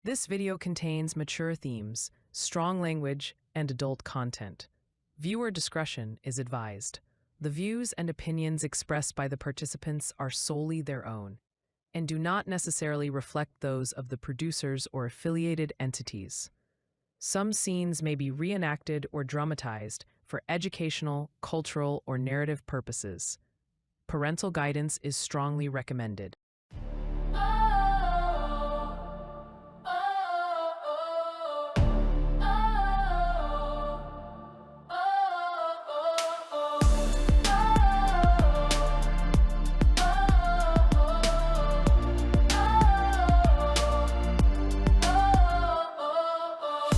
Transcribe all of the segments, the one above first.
This video contains mature themes, strong language, and adult content. Viewer discretion is advised. The views and opinions expressed by the participants are solely their own and do not necessarily reflect those of the producers or affiliated entities. Some scenes may be reenacted or dramatized for educational, cultural, or narrative purposes. Parental guidance is strongly recommended.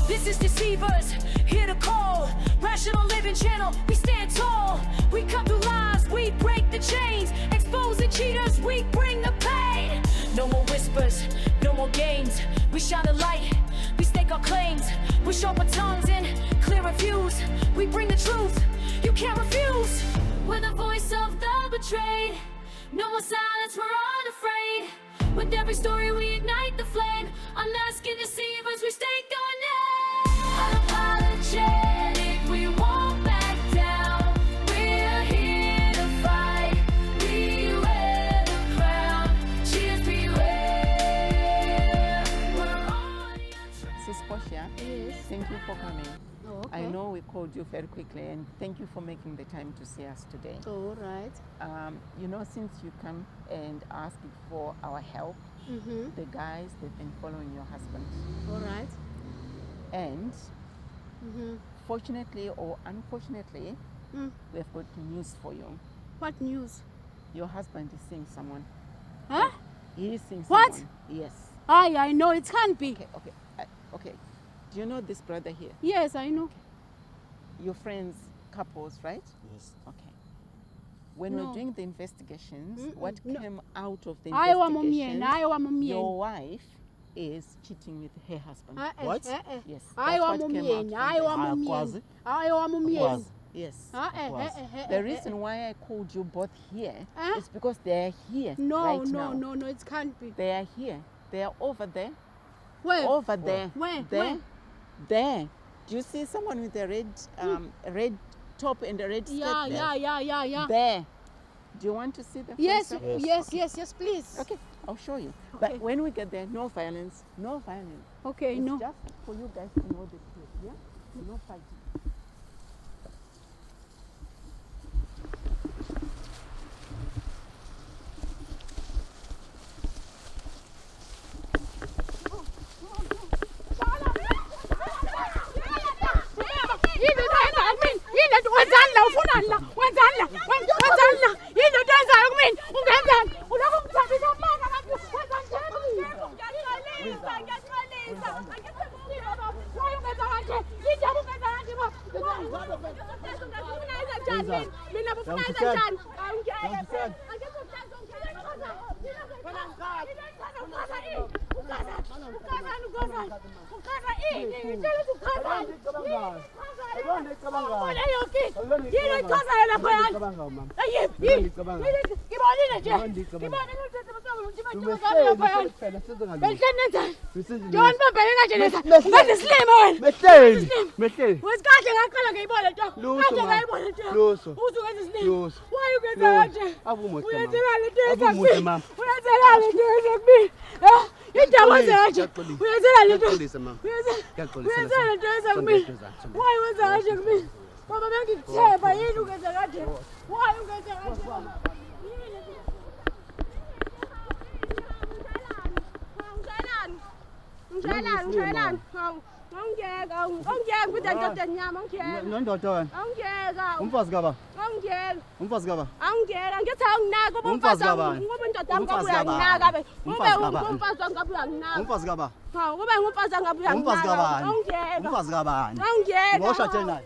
This is Deceivers, here to call. Rational Living Channel, we stand tall. We cut through lies, we break the chains. Exposing cheaters, we bring the pain. No more whispers, no more games. We shine a light, we stake our claims. We sharpen tongues and clear views. We bring the truth, you can't refuse. We're the voice of the betrayed. No more silence, we're unafraid. With every story we ignite the flame. Unmasking deceivers, we stay going in. Unapologetic, we won't back down. We're here to fight. We wear the crown. Cheers, beware. We're on the untrained. Sis Portia, Yes. thank you for coming. Oh, okay. I know we called you very quickly, and thank you for making the time to see us today. All right. Since you come and asked for our help, Mm-hmm. the guys, they've been following your husband. All right. And Mm-hmm. fortunately or unfortunately, Mm. we've got news for you. What news? Your husband is seeing someone. Huh? He is seeing What? someone. Yes. I know it can't be. Okay. Do you know this brother here? Yes, I know. Your friends, couples, right? Yes. Okay. When No. we're doing the investigations, Mm-mm, what no. came out of the I wa investigations, mumieni. your wife is cheating with her husband. What? Yes. I that's wa what came out mumieni. from I wa the- mumieni. I wa mumieni. Akwazi. Yes. Akwazi. The reason why I called you both here Huh? is because they are here No, right no, now. no, it can't be. They are here. They are over there. Where? Over there. Where? There. Where? There. Do you see someone with a red top and a red skirt Yeah, there? yeah. There. Do you want to see the Yes, face? yes, please. Okay, I'll show you. Okay. But when we get there, no violence, no violence. Okay, It's no. just for you guys to know the truth, yeah? No fighting. Umfazi kaba. Umfazi kaba. Angiyeka ngithangina kuba Umfazi umfazi kabani? kuba indoda Umfazi ngabuya kabani? nginaka Umfazi ube kabani? umfazi ngabuya nginaka Umfazi kaba. ha ube ngumfazi ngabuya Umfazi nginaka kabani? angiyeka Umfazi kabani? angiyeka Ngoshate naye.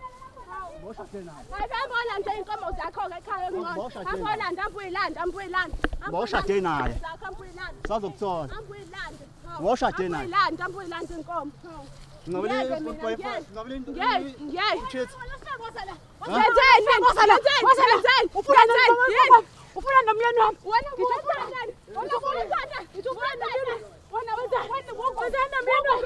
Ngoshate naye. ayibona nje inkomo zakho ekhaya Ngibosha ngqo tjena. abolanda ambuyilanda Ngoshate naye. Sazokuthola. ambuyilanda Ngoshate naye. ambuyilanda inkomo Ngabele Ngeke mina, boyfriend, ngeke. ngabele ngeke Shit. ufuna nomyeni wami wena ngizofuna nomyeni wami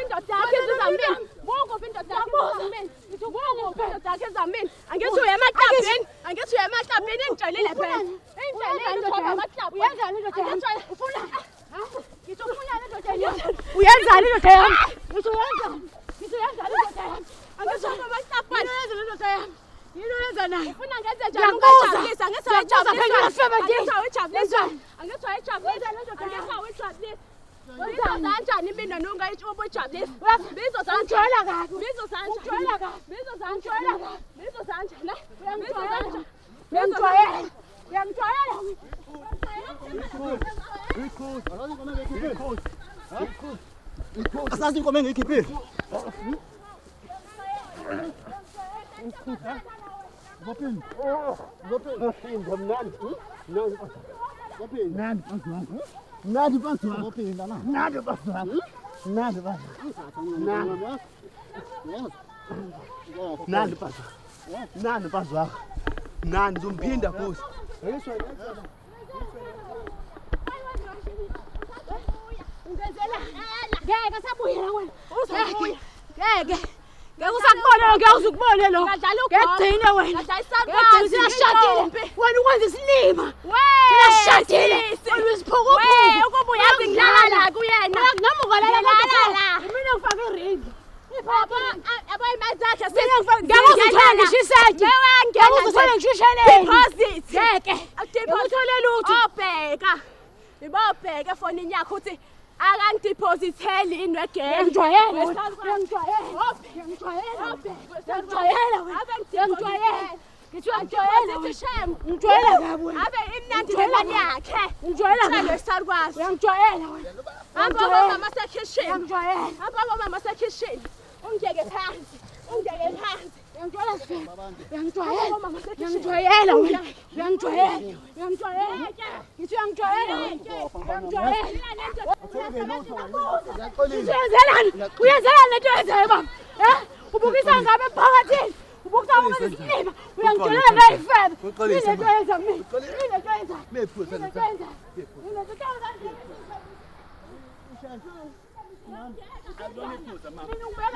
mina. Angithi uya emaqabheni. Angithi uya emaqabheni engitshelile phela. Engitshelile ukuthi amaqabhu. Uyenzani ndoda yami? Ufuna? Ngithi ufuna ndoda yami. Uyenzani ndoda yami? Ngithi uyenzani? Ngithi uyenzani ndoda yami? Angithi amaqabhu. Uyenzani ndoda yami? Yini uyenza nayo? Ufuna ngenze njani ungajabulisa? Angithi awujabulisa. Angithi awujabulisa. Angithi awujabulisa ndoda yami. Angithi awujabulisa. Bizozanjani mina nongayijabulisa? Bizozanjani kabi. Bizozanjani kabi. Bizozanjani kabi. Bizozanjani. Uyangijwayela. Uyangijwayela. Uyangijwayela. Asazi inkomo engiyikhiphile. Ngopini. Ngopini ngomnandi. Ngopini. Nandi phansi. Nandi phansi. Ngopini lana. Nandi phansi. Nandi phansi. Nandi phansi. Nandi phansi wakho. Nandi uzomphinda futhi. Ungenzela. Ngeke sabuyela wena. Uzobuya. Ngeke. Ngeke usakubona lo, ngeke uzukubone lo. Ngegcine wena. Ngegcine siyashadile. Wena ukwenza isilima. Siyashadile. Wena usiphukuphukuphuku. Ukuba uyazi ngilala kuyena. Noma ukalala. Mina ngifake iringi. Abayimazakhe ngeke uzithole ngishiseke. Ngeke uzithole ngishisheleni. Deposit. Ngeke. Uthole lutho. Obheka. Ibobheka efonini yakho uthi akangidepositheli inwegeni. Ngijwayele. Ngijwayele. Ngijwayele. Ngijwayele wena. Ngijwayele. Ngijwayele kabi wena. Abe imnandi imali yakhe. Ngijwayele kabi. Esarukwazi. Ngijwayele wena. Hamba mama sekitchen. Ngijwayele. Hamba mama sekitchen. Ungiyeke phansi. Ungiyeke phansi. Ngijwayele sifela. Ngijwayele. Ngijwayele wena. Ngijwayele. Ngijwayele. Ngithi ngijwayele wena. Ngijwayele. Uyenzelani? Uyenzelani lento yenzayo baba? Ubukisa ngabe phakathini? Ubukisa ukwenza isilima. Uyangitshela la ifebe. Lento yenza mina. Lento yenza. Mephutha Lento yenza. Lento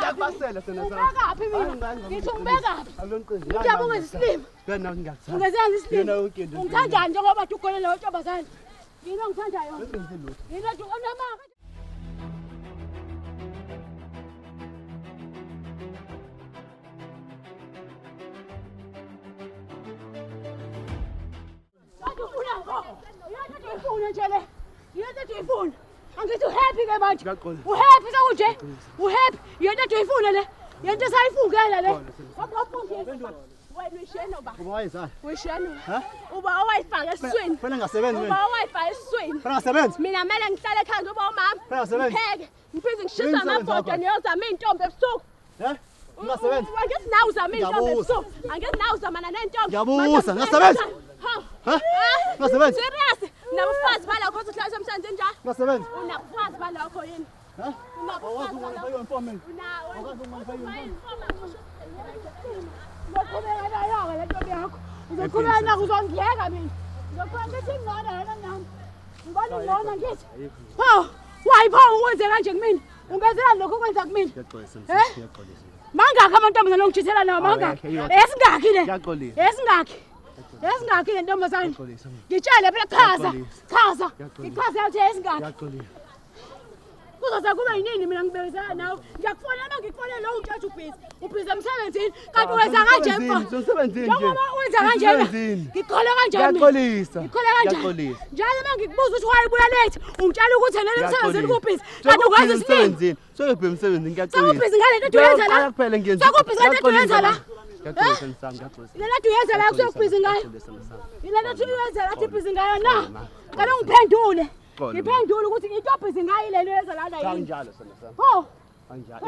Yakubasela sena sami. Ngaphi mina? Ngithi ngibekaphi? Ngiyabona ukwenza isilima. Wena ngiyakuthanda. Ungenzani isilima? Ungithandani njengoba ugolela lo ntombazane? Yini ongithanda yona? Yini nto onamanga? Angithi uhappy ke manje. Uhappy sakuje. Uhappy. Yena nto uyifuna le. Yena sayifungela le. Wena usheno ba. Uba wayizala. Usheno. Uba owayifaka esiswini. Fena ngasebenzi Uba owayifaka esiswini. Fena ngasebenzi. Mina mele ngihlale ekhaya ngoba umama. Fena ngasebenzi. Pheke. Ngiphize ngishisa amabhodo niyozama intombi ebusuku. Ngasebenzi. Angithi nawe uzama intombi ebusuku. Angithi nawe uzamana nentombi. Ngiyabuza, ngasebenzi. Ngasebenzi. Serious. Nabafazi balakho uhlala emsebenzini njalo. Ngasebenzi. Unabafazi balakho yini? Awazi ungangifaka information. Awazi ungangifaka information. Ngoqhubeka nayo le ntombi yakho. Uzoqhubeka nakho uzongiyeka mina. Ngizokwenza ukuthi ngingona yena nami. Ngibona ngona ngithi. Pho, wayipho ukwenze kanje kumina. Ungenzela lokho kwenza kumina. Ngiyaxolisa. Mangakho amantombazane ongijithela nawo mangakho. Esingakhi le? Ngiyaxolisa. Esingakhi? Esingakhi le ntombazane? Ngitshele phela chaza. Chaza. Ichaza yathi esingakhi? Ngiyaxolisa. Kuzoza kube yini mina ngibekeza nawe? Ngiyakufonela ngikufonela lo utshatha ubhizi. Ubhizi emsebenzini kanti wenza kanje mfo. Umsebenzini nje. Njengoba wenza kanjena. Ngikhole kanjani? Ngiyaxolisa. Ngikhole kanjani? Njalo mangikubuza ukuthi wayibuya late, ungitshela ukuthi yena emsebenzini kubhizi. Kanti ukwenza isilimo. Sokubhe emsebenzini ngiyaxolisa. Sokubhizi ngale nto uyenza la. Kuphela ngiyenza. Sokubhizi ngale nto uyenza la. Ngiyaxolisa msamo, ngiyaxolisa. Ile nto uyenza la kusokubhizi ngayo. Ile nto uyenza la kubhizi ngayo na. Kale ungiphendule. Ngiphendule ukuthi intobhizi ngayo lelo yenza lana yini. Kanjalo sona sami. Ho. Kanjalo.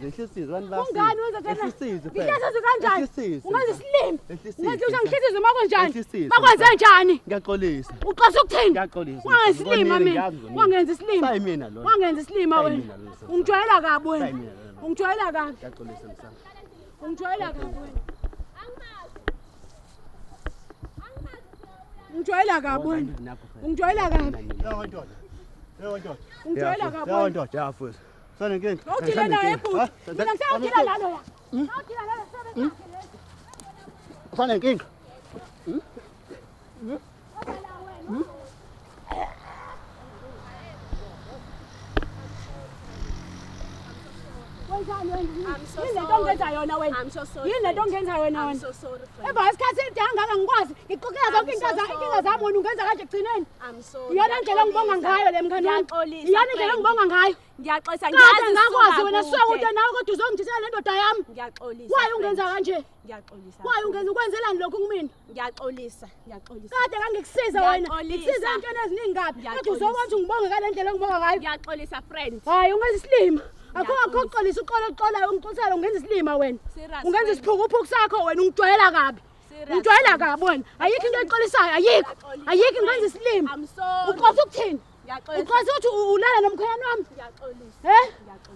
Ihlisize abantu basi. Ungani wenza thina? Ihlisize phela. Ihlisize kanjani? Ihlisize. Ungenza isilimo. Ihlisize. Ungenza ukuthi ngihlisize makonjani? Ihlisize. Makwenze njani? Ngiyaxolisa. Uqasa ukuthini? Ngiyaxolisa. Wangenza isilima mina. Wangenza isilima. Sayimina lo. Wangenza isilima wena. Ungijwayela kabi wena. Sayimina lo. Ungijwayela kabi. Ngiyaxolisa msamo. Ungijwayela kabi wena. Ungijwayela kabi wena. Ungijwayela kabi. Yawa ndoda. Yawa ndoda. Ungijwayela kabi Yawa wena. ndoda, yafutha. Sanenkinga. Awuthile naye futhi. Mina ngisawuthila lalo ya. Awuthila lalo sebenza. Usanenkinga. Yini lento ongenza yona wena? I'm so sorry. Yini lento ongenza yona I'm wena? so sorry, friend. Emva kwesikhathi esingaka ngikwazi ngiqoqela zonke inkinga zami wena ungenza kanje ekugcineni. I'm sorry. Iyona indlela engibonga ngayo le mngani wami. Ngiyaxolisa, Iyona indlela engibonga ngayo. Ngiyaxolisa, Kade ngakwazi suka wena kude. suka kude nawe kodwa uzongithisela le ndoda yami. Ngiyaxolisa. Waye ungenza kanje? Ngiyaxolisa. Waye ungenza ukwenzelani lokhu kumina? Ngiyaxolisa. Kade ngangikusiza wena. Ngiyaxolisa. Ngikusiza entweni eziningi kabi. Kodwa Ngiyaxolisa. uzokwazi ukuthi ngibonge ngale ndlela engibonga ngayo. Ngiyaxolisa, friend. Hayi ungenza isilima. Akho Ngiyaxolisa. uxolisa uxolayo ungixolisela ungenza isilima wena. Serious, Ungenza friend. isiphukuphuku sakho wena ungijwayela kabi. Serious, Ungijwayela kabi wena. Ayikho into exolisayo ayikho. Ngiyaxolisa, Ayikho friend. ngenza isilima. I'm sorry. Uxosa ukuthini? Ngiyaxolisa. Uxosa ukuthi ulala nomkhayana wami? Ngiyaxolisa.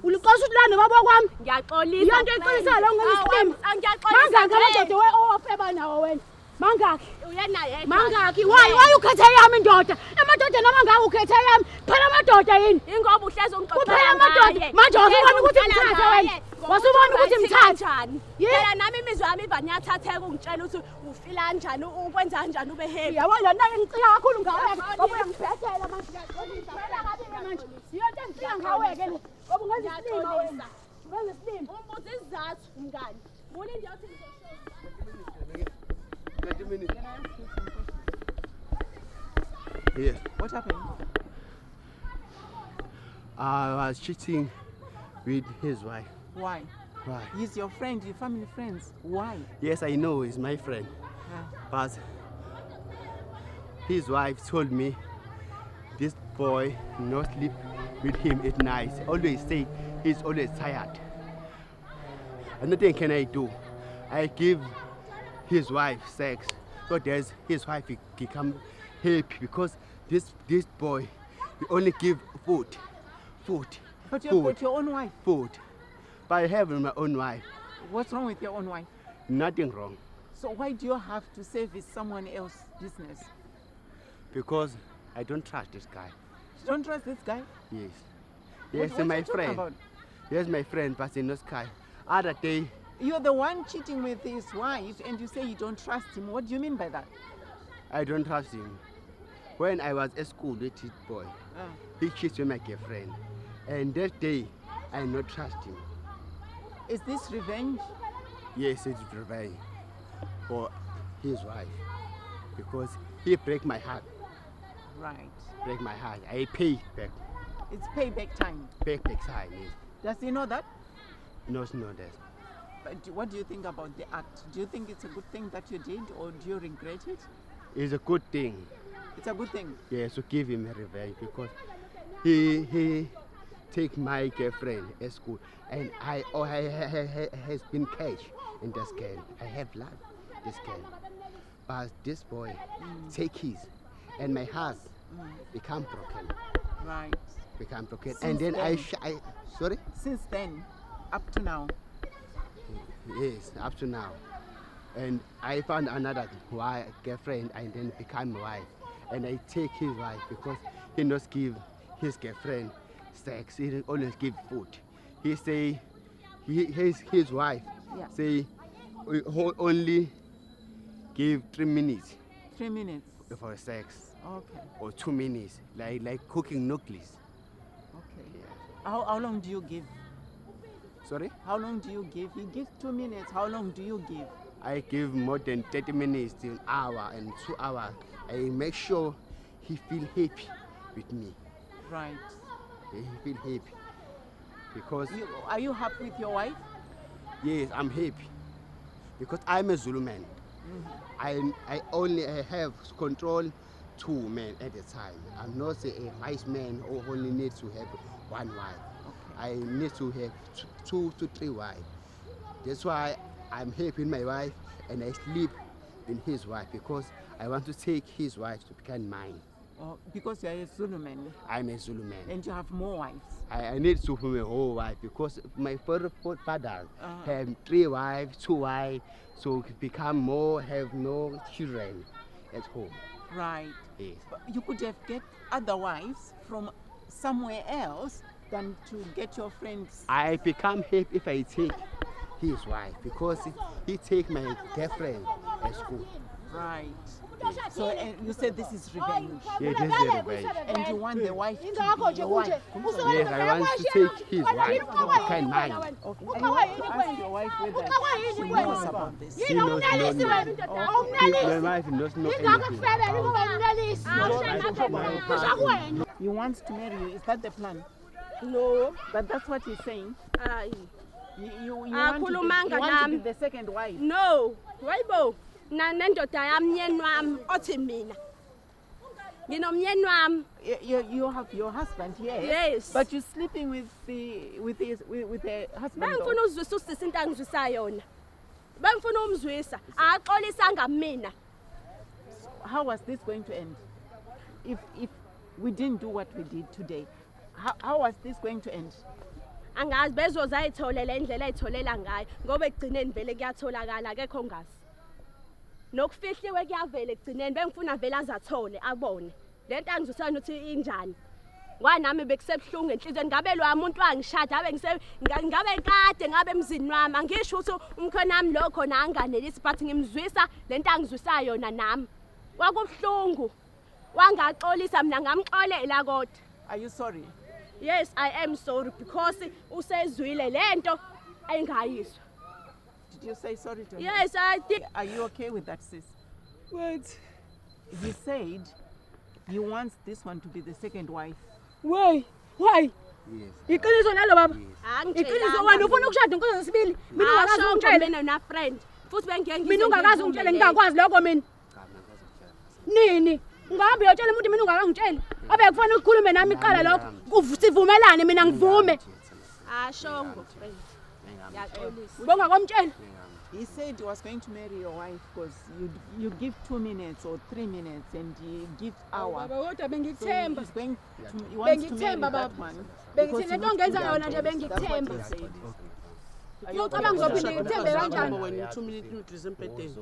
Uliqosa ukuthi lana baba kwami? Ngiyaxolisa. Iyo nto exolisayo lo ungenza isilima. Ngiyaxolisa. Mangakhi amadoda owafeba nawo wena? Mangakhi? Uyena yedwa. Mangakhi? Waye ukhethe yami indoda? Amadodana amangaka ukhethe yami? Phela amadoda yini? Ingoba uhlezi ungixoxela Kuphela amadoda. Manje wasubona ukuthi mthathe wena. Wasubona ukuthi mthathe. kanjani? Phela nami imizwa yami iva ngiyathatheka ungitshela ukuthi ufila kanjani, ukwenza kanjani ube happy. Yabona nake ngicika kakhulu ngawe. Ngoba ngibhethela manje. Ngicela kabi manje. Yonke ngicika ngawe ke le. Ngoba ungenza isilima wena. Ungenza isilima. Umbuzo isizathu mngani. Muli nje uthi ngizoshoza. 30 minutes. Yes. What happened? I was cheating with his wife. Why? Why? He's your friend, your family friends. Why? Yes, I know he's my friend. But his wife told me this boy not sleep with him at night. Always say he's always tired. And nothing can I do. I give his wife sex so that his wife become happy because this boy he only give food. But you've got your own wife. Food. But I have my own wife. What's wrong with your own wife? Nothing wrong. So why do you have to service someone else's business? Because I don't trust this guy. You don't trust this guy? Yes. What- Yes, what my you talking friend. about? Yes, my friend, but in this guy. Other day, You're the one cheating with his wife and you say you don't trust him. What do you mean by that? I don't trust him. When I was at school with his boy, he cheated with my girlfriend. And that day, I not trust him. Is this revenge? Yes, it's revenge for his wife. Because he break my heart. Right. Break my heart. I pay back. It's payback time. Back time. Yes. Does he know that? No, no, that. But what do you think about the act? Do you think it's a good thing that you did or do you regret it? It's a good thing. It's a good thing. Yes, to give him a revenge because he take my girlfriend at school and I has been cash in this game. I have loved this game. But this boy take his and my heart become broken. Right. Become broken. Since and then then? I sorry? Since then, up to now. Yes, up to now. And I found another wife, girlfriend and then become wife. And I take his wife because he not give his girlfriend sex. He always give food. He say his wife Yeah. say we only give 3 minutes 3 minutes. for sex Okay. or 2 minutes like cooking nucleus. Okay. How long do you give? Sorry? How long do you give? He gives 2 minutes. How long do you give? I give more than 30 minutes to an hour and 2 hours. I make sure he feel happy with me. Right. He feel happy. Because Are you happy with your wife? yes, I'm happy. Because I'm a Zulu man. I only have control 2 men at a time. I'm not a wise man who only needs to have 1 wife. I need to have 2 to 3 wives. That's why I'm happy with my wife and I sleep in his wife because I want to take his wife to become mine. Oh, because you are a Zulu man I'm a Zulu man. and you have more wives. I need to have a whole wife because my father have 3 wives, 2 wives, so become more, have no children at home. Right. Yes. But you could have get other wives from somewhere else than to get your friends. I become happy if I take his wife because he take my girlfriend at school. Right. So you said this is revenge. Yeah, this is revenge. And you want the wife to be your wife. Yes, I want to take his wife. I can't mind. Okay. And you want to ask your wife whether she knows about this. She knows nothing. My wife knows no anything. He wants to marry you. Is that the plan? No. But that's what he's saying. Hayi. You want to be the second wife. No. Wayibo. Na nendoda yamnyeni wami othi mina. Nginomnyeni wami. You have your husband here. Yes. But you're sleeping with the husband. Bengifuna uzwisa usisi into angizwisa yona. Bengifuna umzwisa. Axolisanga mina. How was this going to end? If we didn't do what we did today, how was this going to end? Angazi bezoza ayitholela indlela ayitholela ngayo ngoba egcineni vele kuyatholakala akekho ngazi. Nokufihliwe kuyavela egcineni bengifuna vele azathole abone. Lento angizwisana ukuthi injani. Nami bekusebuhlungu enhlizweni ngabe lo umuntu wangishada ngabe kade ngabe emzini wami angisho ukuthi umkhona nami lo khona anganelisi but ngimzwisa lento angizwisa yona nami. Kwakubuhlungu. Wangaxolisa mina ngamxolela kodwa. Are you sorry? Yes, I am sorry because usezwile lento ayingayizwa. Did you say sorry to him? Yes, I did. Are you okay with that, sis? Wait. He said he wants this one to be the second wife. Why? Why? Yes. Iqiniso nalo baba. Angitshela. Iqiniso wena ufuna ukushada inkosi yesibili. Mina ungakazi ungitshele. Mina na friend. Futhi bengeke Mina ungakazi ungitshele ngingakwazi lokho mina. Nini? Ungahambe uyotshela umuntu mina ungakangitsheli. Abe kufanele ukukhulume nami iqala lokho. Sivumelane mina ngivume. Shongo friend. Yaxolisa. Bonga komtshela. He said he was going to marry your wife because you give 2 minutes or 3 minutes and he gives hour. Baba kodwa So bengikuthemba. he's going to, he wants to marry Bengikuthemba that baba. one. Bengithi lento ongenza yona nje bengikuthemba. Ngicabanga ngizophinde ngithembe kanjani? Wena 2 minutes nutrition empedeni.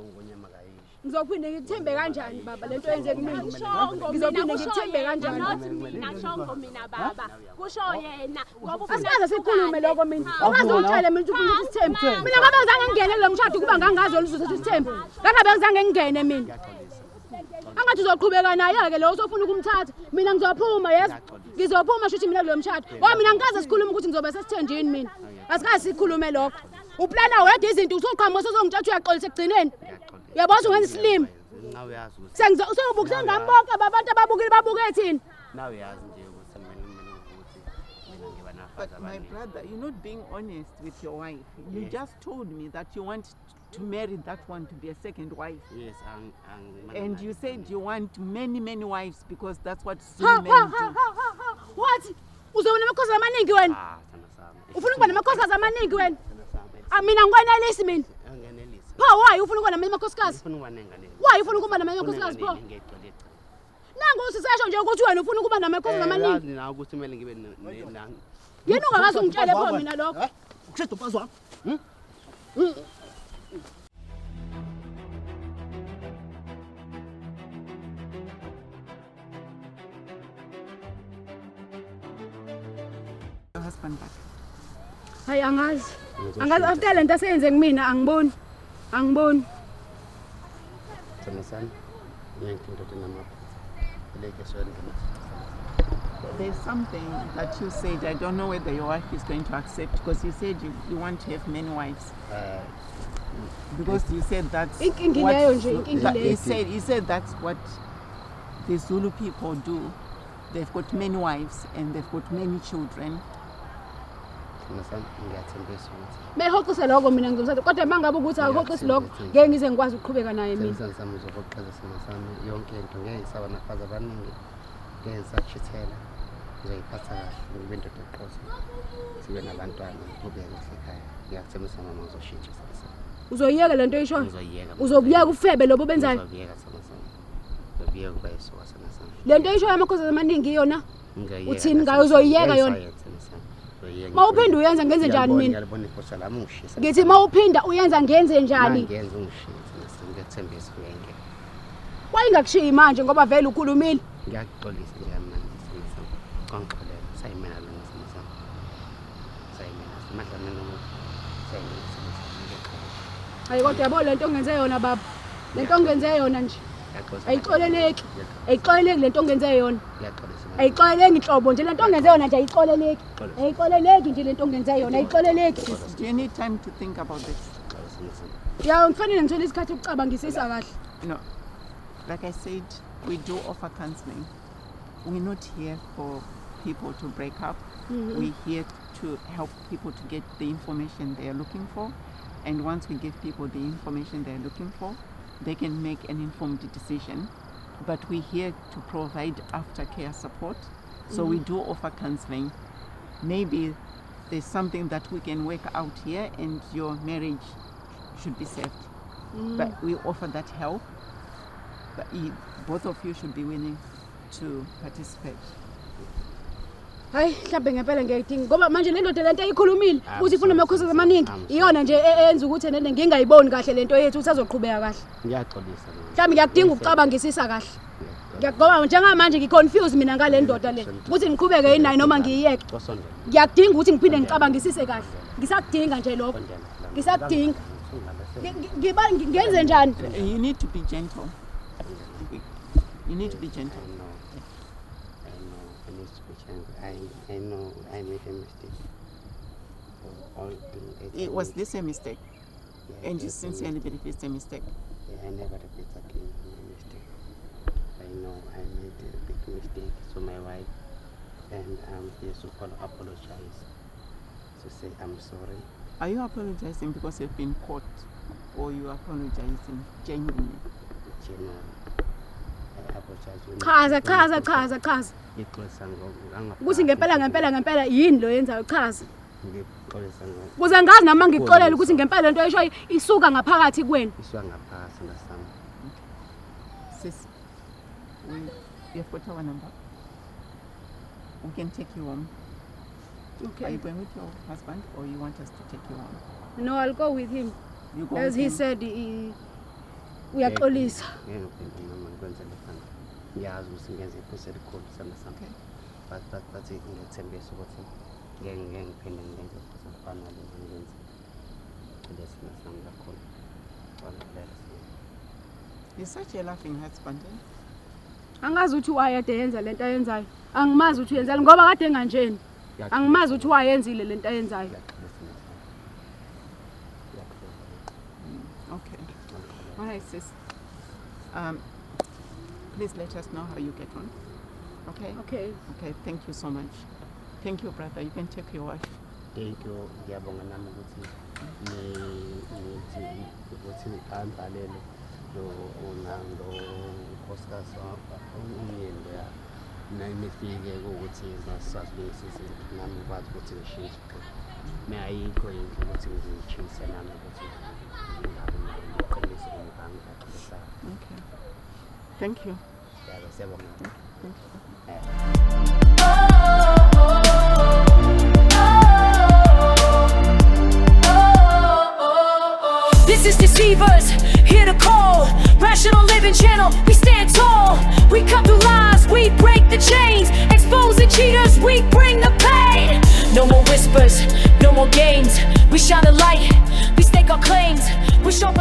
Ngizophinde ngithembe kanjani baba lento yenze kimi? Ngizophinde ngithembe kanjani? Mina shongo mina baba. Kusho yena ngoba ufuna Asikaze sikhulume lokho mina. Ungaze ungitshele mina ukuthi ufuna isithembu. Mina ngabe ngizange ngingene lo mshado kuba ngangazi oluzuza isithembu. Ngabe ngizange ngingene mina. Angathi uzoqhubeka naye ke lo usofuna ukumthatha. Mina ngizophuma yes. Ngizophuma shuthi mina kulo mshado. Mina ngikaze sikhuluma ukuthi ngizobe sesithenjini mina. Asikaze sikhulume lokho. Uplana wedwa izinto usuqhamuka sozongitshatha uyaxolisa egcineni. Uyabona ungenza slim. Nawe yazi ukuthi Usengibukise ngambonke abantu ababukile babuke thina. nawe yazi nje ukuthi mina ngiba nafaza But my brother, you're not being honest with your wife. You Yes. just told me that you want to marry that one to be a second wife. Yes, And you said you want many wives because that's what Ha Zulu men ha do. ha ha. What? Uzobona amakhosi amaningi wena. sana sami. Ufuna ukuba namakhosikazi amaningi wena? Sana sami. Mina ngikwenelisi mina. Angenelisi. Pho why ufuna ukuba namakhosikazi? Ufuna ukwanenganele. Why ufuna ukuba namakhosikazi pho? Ngecela. Nangu usisesho nje ukuthi wena ufuna ukuba namakhosikazi amaningi. Yazi na ukuthi kumele ngibe Yini ungakazi ungitshele pho mina lokho? Ukushada umfazi wami. Your husband back. Hayi angazi. Angazi after lento aseyenze kumina angiboni. Angiboni. Sana sana. Ngiyankinto namapha. Leke sona. There's something that you said. I don't know whether your wife is going to accept because you said you want to have many wives. Because you said that's Inkingi what leyo nje, inkingi that- leyo. he said that's what the Zulu people do. They've got many wives and they've got many children. Sana sana ngiyathembisa ukuthi Mehoqise lokho mina ngizomthatha kodwa mangabe ukuthi awuhoqisi lokho ngeke ngize ngikwazi ukuqhubeka naye mina. Sana sami uzokuxeza sana sami yonke into ngeke ngisaba nafazi abaningi. Ngeke ngisachithela. Ngizoyiphatha kahle ngibe indoda eqotho. Sibe nabantwana kube kuhle ekhaya. Ngiyakuthembisa mama ngizoshintsha sana sami. Uzoyiyeka lento oyishoyo? Ngizoyiyeka. Uzobuyeka ufebe lobo benzayo? Ngizobiyeka sana sami. Ngizobiyeka kuba yisuka sana sami. Lento oyishoyo amakhosi amaningi yona. Ngiyayeka. Uthini ngayo uzoyiyeka yona? Mawuphinda uyenza ngenze njani mina? Ngiyabona iphosha lami ungishisa. Ngithi mawuphinda uyenza ngenze njani? Ngiyenza ungishisa ngiyathembisa uyangena. Wayingakushiyi manje ngoba vele ukhulumile. Ngiyaxolisa nje manje sana. Qonqolela sayimena lana sana. Sayimena simadla mina sayimena sana. Hayi kodwa yabo lento ongenze yona baba. lento ongenze yona nje Ngiyaxolisa. ayixoleleki ayixoleleki lento ongenze yona Ngiyaxolisa. ayixoleleki inhlobo nje lento ongenze yona nje ayixoleleki ayixoleleki nje lento ongenze yona ayixoleleki Do you need time to think about this? ya ngifanele ngithola isikhathi ukucabangisisa kahle No, like I said, we do offer counseling. We're not here for people to break up. We're here to help people to get the information they are looking for. And once we give people the information they're looking for, they can make an informed decision. But we're here to provide aftercare support. So we do offer counseling. Maybe there's something that we can work out here and your marriage should be saved. But we offer that help. But both of you should be willing to participate. hayi mhlawumbe ngempela ngiyayidinga ngoba manje le ndoda lento eyikhulumile uthi ifuna amakhosana amaningi iyona nje enza ukuthi nene ngingayiboni kahle lento yethu usazoqhubeka kahle Ngiyaxolisa. mhlawumbe ngiyakudinga ukucabangisisa kahle ngoba njengamanje ngiconfuse mina ngale ndoda le ukuthi ngiqhubeke yini noma ngiyiyeke Kosondela. ngiyakudinga ukuthi ngiphinde ngicabangisise kahle ngisakudinga nje lokho ngisakudinga ngenze njani You need to be gentle. You need to be gentle. I need to be gentle. I know I made a mistake. Was this a mistake? Yeah, And you it's a sincerely believe it's a mistake? Yeah, I never repeat again my mistake. I know I made a big mistake to my wife, and I'm here to apologize, to say I'm sorry. Are you apologizing because you've been caught, or you apologizing genuinely? Genuinely. I apologize. chaza Ngixolisa ukuthi ngempela yini lo yenzayo chaza ngixolisa kuze ngazi nami ngixolele ukuthi ngempela lento eshoyo isuka ngaphakathi kuwena iswa ngaphasi ngasami. Sis, you've got our number. We can take you home. Are okay you going with your husband, or you want us to take you home? no I'll go with him You go as with he him? said uyaxolisa ngiyazi ukuthi ngenze iphutha elikhulu sami Okay. but ngiyethembisa ukuthi ngeke ngiphinde ngenze iphutha elifana nalelo engenze kulesi sami kakhulu. You're such a laughing husband. Eh? angazi ukuthi wayede yenza lento ayenzayo angimazi ukuthi uyenzela ngoba kade enganjeni angimazi ukuthi wayenzile lento ayenzayo Okay. All right, sis. Please let us know how you get on. Okay? okay Okay, thank you so much. Thank you, brother. You can take your wife. Thank you. Ngiyabonga nami ukuthi ukuthi andlalele lo nkosikazi umyeni ya nayimifike ukuthi sasilungisise nami ukwazi ukuthi ngishintshe mayikho into ukuthi ngishintse nami ukuthi ngingabi naqinisa umngane kakhulu. Okay. Thank you. Yeah, siyabonga. Thank you. This is Deceivers, here to call. Rational Living Channel, we stand tall. We cut through lies, we break the chains. Exposing cheaters, we bring the pain. No more whispers, no more games. We shine a light, we stake our claims. We show